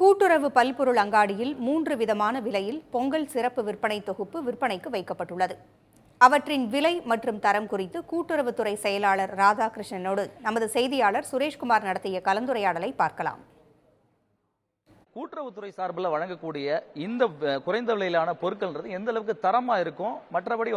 கூட்டுறவு பல்பொருள் அங்காடியில் 3 விதமான விலையில் பொங்கல் சிறப்பு விற்பனை தொகுப்பு விற்பனைக்கு வைக்கப்பட்டுள்ளது. அவற்றின் விலை மற்றும் தரம் குறித்து கூட்டுறவுத்துறை செயலாளர் ராதாகிருஷ்ணனோடு நமது செய்தியாளர் சுரேஷ்குமார் நடத்திய கலந்துரையாடலை பார்க்கலாம். கூட்டுறவுத்துறை சார்பில் வழங்கக்கூடிய இந்த குறைந்த விலையிலான பொருட்கள்ன்றது எந்த அளவுக்கு தரமா இருக்கும், மற்றபடி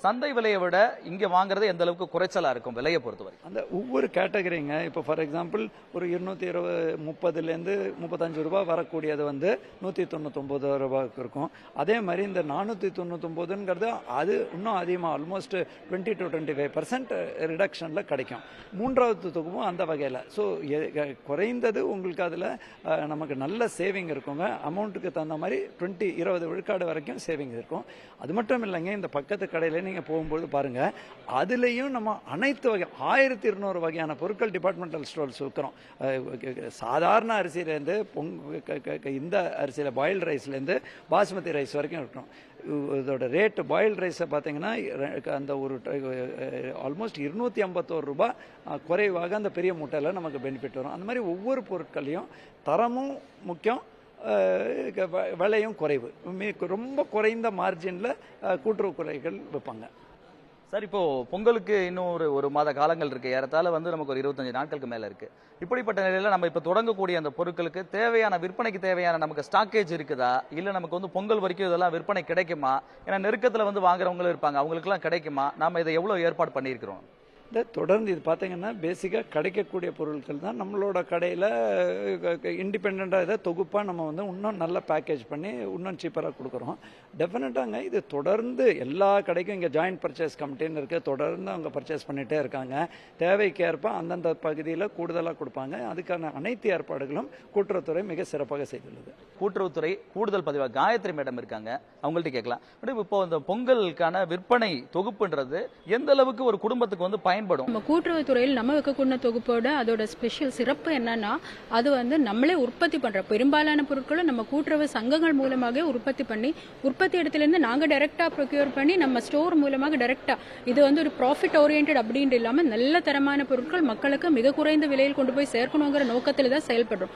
சந்தை விலையை விட இங்க வாங்குறது எந்த அளவுக்கு குறைச்சலா இருக்கும் விலையை பொறுத்தவரை? அந்த ஒவ்வொரு கேட்டகரிங்க, இப்போ ஃபார் எக்ஸாம்பிள் ஒரு 230 35 ரூபாய் வரக்கூடியது 199 ரூபாய்க்கு இருக்கும். அதே மாதிரி இந்த 499ங்கிறது அது இன்னும் அதிகமாக ஆல்மோஸ்ட் 20 to 25% ரிடக்ஷனில் கிடைக்கும். மூன்றாவது தொகுப்பும் அந்த வகையில். ஸோ குறைந்தது உங்களுக்கு அதில் நமக்கு நல்ல சேவிங் இருக்குங்க. அமௌண்ட்டுக்கு தகுந்த மாதிரி 20 விழுக்காடு வரைக்கும் சேவிங் இருக்கும். அது மட்டும் இல்லைங்க, இந்த பக்கத்து கடையில் நீங்கள் போகும்போது பாருங்கள், அதுலேயும் நம்ம அனைத்து வகை 1200 வகையான பொருட்கள் டிபார்ட்மெண்டல் ஸ்டோர்ஸ் விற்கிறோம். சாதாரண அரிசியிலேருந்து இந்த அரிசியில் பாயில்டு ரைஸ்லேருந்து பாஸ்மதி ரைஸ் வரைக்கும் விற்கிறோம். இதோட ரேட்டு பாயில்டு ரைஸை பார்த்தீங்கன்னா அந்த ஒரு ஆல்மோஸ்ட் 251 ரூபாய் குறைவாக அந்த பெரிய மூட்டையில் நமக்கு பெனிஃபிட் வரும். அந்த மாதிரி ஒவ்வொரு பொருட்களையும் தரமும் முக்கியம், விலையும் குறைவு, ரொம்ப குறைந்த மார்ஜினில் கூட்டுறவு குறைகள் விற்பாங்க. சார், இப்போ பொங்கலுக்கு இன்னும் ஒரு மாத காலங்கள் இருக்கு. ஏறத்தாழ நமக்கு ஒரு 25 நாட்களுக்கு மேல இருக்கு. இப்படிப்பட்ட நிலையில நம்ம இப்ப தொடங்கக்கூடிய அந்த பொருட்களுக்கு தேவையான விற்பனைக்கு தேவையான நமக்கு ஸ்டாக்கேஜ் இருக்குதா, இல்ல நமக்கு பொங்கல் வரைக்கும் இதெல்லாம் விற்பனை கிடைக்குமா? ஏன்னா நெருக்கத்துல வாங்குறவங்களும் இருப்பாங்க, அவங்களுக்கு எல்லாம் கிடைக்குமா? நாம இதை எவ்வளவு ஏற்பாடு பண்ணியிருக்கிறோம்? தொடர்ந்து இது பார்த்தீங்கன்னா பேசிக்காக கிடைக்கக்கூடிய பொருட்கள் தான் நம்மளோட கடையில் இண்டிபெண்ட்டாக இதை தொகுப்பாக நம்ம இன்னும் நல்ல பேக்கேஜ் பண்ணி இன்னும் சீப்பராக கொடுக்குறோம். டெஃபினட்டாங்க இது தொடர்ந்து எல்லா கடைக்கும் இங்கே ஜாயிண்ட் பர்ச்சேஸ் கமிட்டின்னு இருக்குது. தொடர்ந்து அவங்க பர்ச்சேஸ் பண்ணிகிட்டே இருக்காங்க. தேவைக்கேற்ப அந்தந்த பகுதியில் கூடுதலாக கொடுப்பாங்க. அதுக்கான அனைத்து ஏற்பாடுகளும் கூட்டுறவுத்துறை மிக சிறப்பாக செய்துள்ளது. கூட்டுறவுத்துறை கூடுதல் பதிவாக காயத்ரி மேடம் இருக்காங்க, அவங்கள்ட்ட கேட்கலாம். இப்போ இந்த பொங்கலுக்கான விற்பனை தொகுப்புன்றது எந்த அளவுக்கு ஒரு குடும்பத்துக்கு பயன் நம்ம கூட்டுறவுத்துறையில் நம்ம வைக்கக்கூடிய தொகுப்போட அதோட ஸ்பெஷல் சிறப்பு என்னன்னா, அது நம்மளே உற்பத்தி பண்ற பெரும்பாலான பொருட்களை நம்ம கூட்டுறவு சங்கங்கள் மூலமாக உற்பத்தி பண்ணி, உற்பத்தி இடத்துல இருந்து நாங்க டைரக்டா ப்ரொக்யூர் பண்ணி நம்ம ஸ்டோர் மூலமாக டைரக்டா இது ஒரு ப்ராஃபிட் ஓரியன்ட் அப்படின்னு இல்லாம நல்ல தரமான பொருட்கள் மக்களுக்கு மிக குறைந்த விலையில் கொண்டு போய் சேர்க்கணுங்கிற நோக்கத்துல தான் செயல்படுறோம்.